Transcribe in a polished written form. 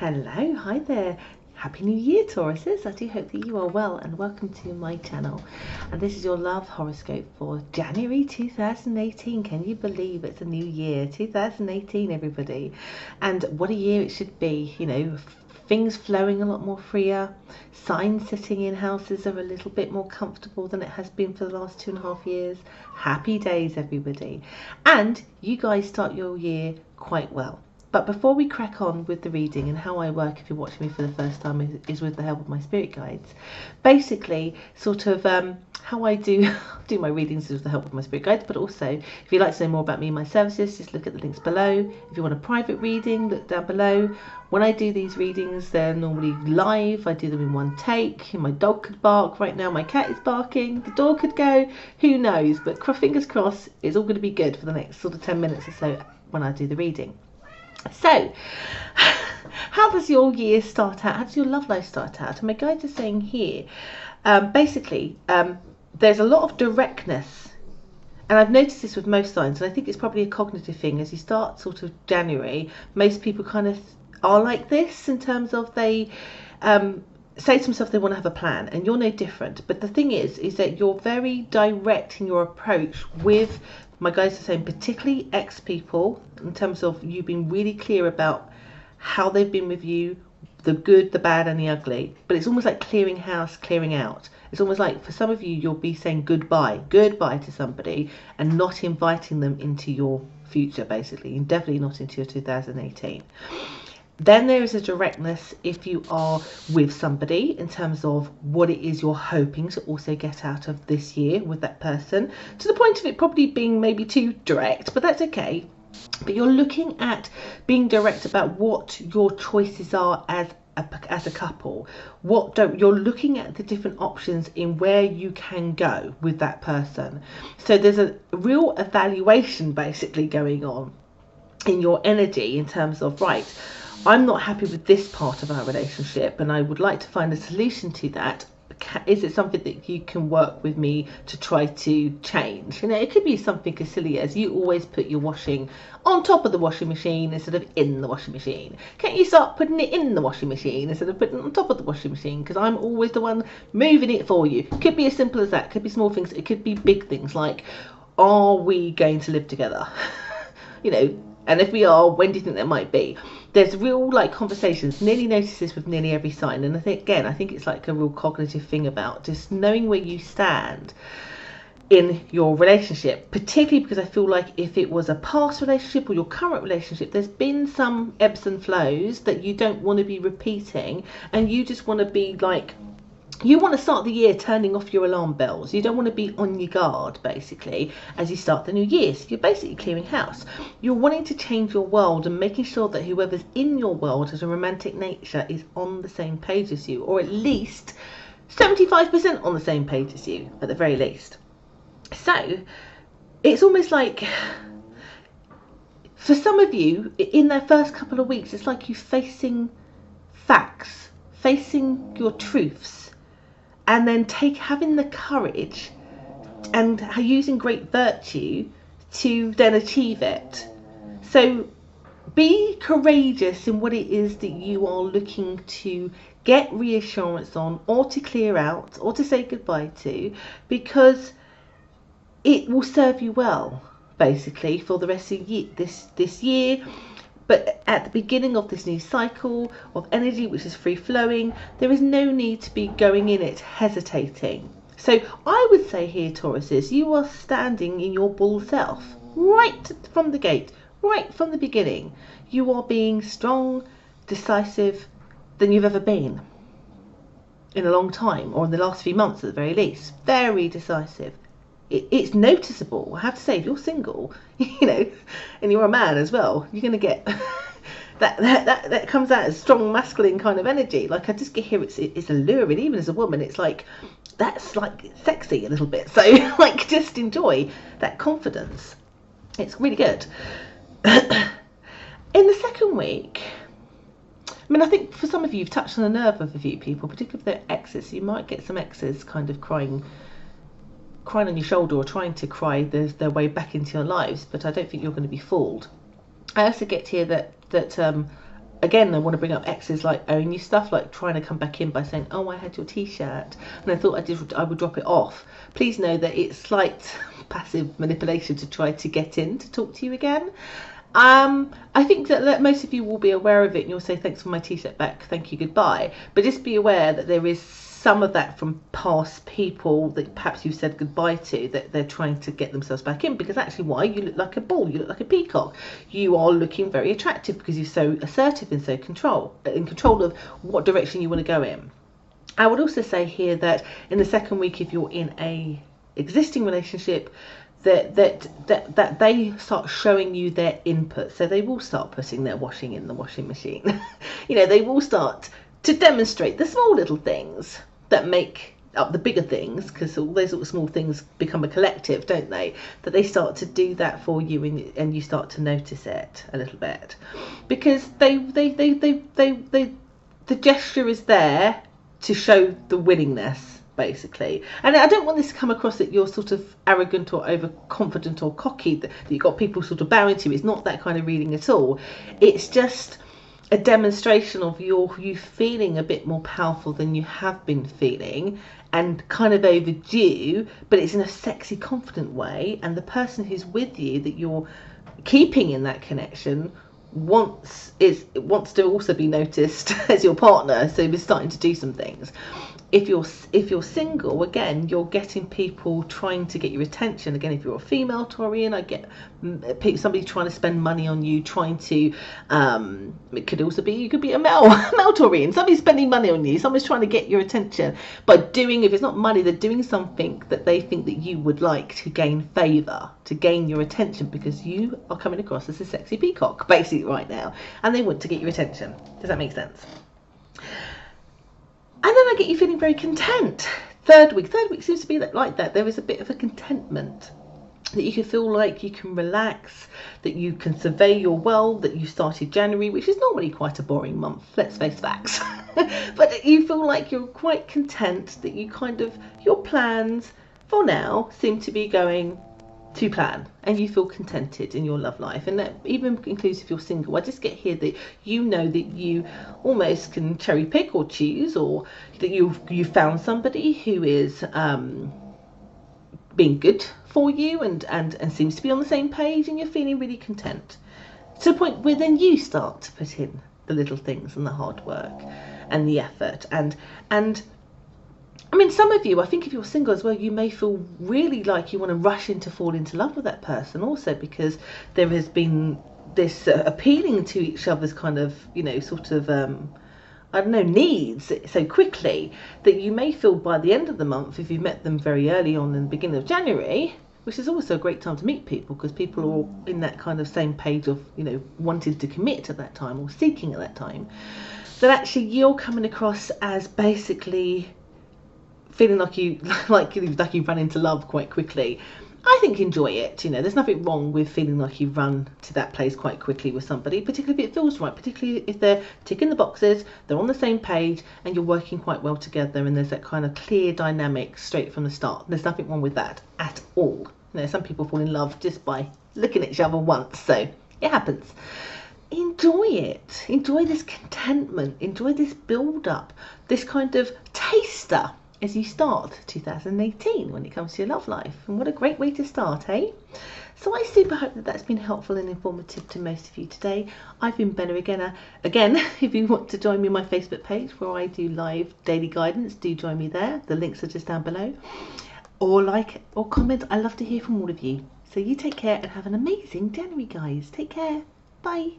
Hello, hi there. Happy New Year, Tauruses. I do hope that you are well and welcome to my channel. And this is your love horoscope for January 2018. Can you believe it's a new year? 2018, everybody. And what a year it should be. You know, things flowing a lot more freer. Signs sitting in houses are a little bit more comfortable than it has been for the last 2.5 years. Happy days, everybody. And you guys start your year quite well. But before we crack on with the reading, and how I work if you're watching me for the first time is with the help of my spirit guides. Basically, sort of how I do my readings is with the help of my spirit guides, but also if you'd like to know more about me and my services, just look at the links below. If you want a private reading, look down below. When I do these readings, they're normally live. I do them in one take. My dog could bark right now. My cat is barking. The door could go. Who knows? But fingers crossed, it's all going to be good for the next sort of 10 minutes or so when I do the reading. So, how does your year start out? How does your love life start out? And my guides are saying here, basically, there's a lot of directness. And I've noticed this with most signs, and I think it's probably a cognitive thing. As you start sort of January, most people kind of are like this in terms of they say to themselves they want to have a plan, and you're no different. But the thing is that you're very direct in your approach with, my guys are saying, particularly ex-people, in terms of you being really clear about how they've been with you, the good, the bad and the ugly. But it's almost like clearing house, clearing out. It's almost like for some of you, you'll be saying goodbye to somebody and not inviting them into your future, basically, and definitely not into your 2018. Then there is a directness if you are with somebody in terms of what it is you're hoping to also get out of this year with that person, to the point of it probably being maybe too direct, but that's okay. But you're looking at being direct about what your choices are as a couple. You're looking at the different options in where you can go with that person. So there's a real evaluation basically going on in your energy in terms of, right, I'm not happy with this part of our relationship and I would like to find a solution to that. Is it something that you can work with me to try to change? You know, it could be something as silly as you always put your washing on top of the washing machine instead of in the washing machine. Can't you start putting it in the washing machine instead of putting it on top of the washing machine? Because I'm always the one moving it for you. Could be as simple as that. Could be small things. It could be big things like, are we going to live together? You know, and if we are, when do you think that might be? There's real conversations. Nearly notice this with nearly every sign, and I think it's like a real cognitive thing about just knowing where you stand in your relationship, particularly because I feel like if it was a past relationship or your current relationship, there's been some ebbs and flows that you don't want to be repeating, and you just want to be like, you want to start the year turning off your alarm bells. You don't want to be on your guard, basically, as you start the new year. So you're basically clearing house. You're wanting to change your world and making sure that whoever's in your world as a romantic nature is on the same page as you, or at least 75% on the same page as you, at the very least. So it's almost like, for some of you, in their first couple of weeks, it's like you facing facts, facing your truths, and then having the courage and using great virtue to then achieve it. So be courageous in what it is that you are looking to get reassurance on, or to clear out, or to say goodbye to, because it will serve you well, basically, for the rest of this year. But at the beginning of this new cycle of energy, which is free flowing, there is no need to be going in it hesitating. So I would say here, Tauruses, you are standing in your bull self right from the gate, right from the beginning. You are being strong, decisive than you've ever been in a long time, or in the last few months at the very least. Very decisive. It's noticeable. I have to say, if you're single, you know, and you're a man as well, you're going to get that comes out as strong masculine kind of energy. Like, I just get here, it's alluring. Even as a woman, it's like, that's like sexy a little bit. So like, just enjoy that confidence. It's really good. In the second week, I mean, I think for some of you, you've touched on the nerve of a few people, particularly if they're exes. You might get some exes kind of crying on your shoulder, or trying to cry their way back into your lives, but I don't think you're going to be fooled. I also get here that again, I want to bring up exes like owing you stuff, like trying to come back in by saying, oh, I had your t-shirt and I thought I would drop it off. Please know that it's slight passive manipulation to try to get in to talk to you again. I think that most of you will be aware of it and you'll say, thanks for my t-shirt back, thank you, goodbye. But just be aware that there is some of that from past people that perhaps you've said goodbye to, that they're trying to get themselves back in, because actually, why? You look like a bull, you look like a peacock, you are looking very attractive because you're so assertive and so in control of what direction you want to go in. I would also say here that in the second week, if you're in a existing relationship, that they start showing you their input. So they will start putting their washing in the washing machine. You know, they will start to demonstrate the small little things that make up the bigger things, because all those little small things become a collective, don't they? That they start to do that for you, and you start to notice it a little bit, because the gesture is there to show the willingness, basically. And I don't want this to come across that you're sort of arrogant or overconfident or cocky, that you've got people sort of bowing to you. It's not that kind of reading at all. It's just a demonstration of you feeling a bit more powerful than you have been feeling, and kind of overdue, but it's in a sexy, confident way. And the person who's with you, that you're keeping in that connection, wants to also be noticed as your partner, so we're starting to do some things. If you're single, again, you're getting people trying to get your attention. Again, if you're a female Taurian, I get somebody trying to spend money on you, trying to, it could also be, you could be a male Taurian, somebody's spending money on you, someone's trying to get your attention by doing, if it's not money, they're doing something that they think that you would like to gain favour, to gain your attention, because you are coming across as a sexy peacock, basically, right now, and they want to get your attention. Does that make sense? And then I get you feeling very content. Third week seems to be like that. There is a bit of a contentment, that you can feel like you can relax, that you can survey your world, that you started January, which is normally quite a boring month, let's face facts. But you feel like you're quite content, that you kind of, your plans for now seem to be going to plan, and you feel contented in your love life. And that even includes if you're single. I just get here that you know that you almost can cherry pick or choose, or that you found somebody who is being good for you and seems to be on the same page, and you're feeling really content, to the point where then you start to put in the little things and the hard work and the effort. And I mean, some of you, I think if you're single as well, you may feel really like you want to rush in to fall into love with that person also, because there has been this appealing to each other's kind of, you know, sort of, I don't know, needs so quickly, that you may feel by the end of the month, if you met them very early on in the beginning of January, which is also a great time to meet people, because people are all in that kind of same page of, you know, wanting to commit at that time, or seeking at that time, that actually you're coming across as basically feeling like you've run into love quite quickly. I think enjoy it. You know, there's nothing wrong with feeling like you've run to that place quite quickly with somebody, particularly if it feels right, particularly if they're ticking the boxes, they're on the same page, and you're working quite well together, and there's that kind of clear dynamic straight from the start. There's nothing wrong with that at all. You know, some people fall in love just by looking at each other once, so it happens. Enjoy it. Enjoy this contentment. Enjoy this build up, this kind of taster as you start 2018 when it comes to your love life. And what a great way to start, eh? So I super hope that that's been helpful and informative to most of you today. I've been Benna again. If you want to join me on my Facebook page where I do live daily guidance, do join me there. The links are just down below. Or like or comment. I love to hear from all of you. So you take care and have an amazing January, guys. Take care. Bye.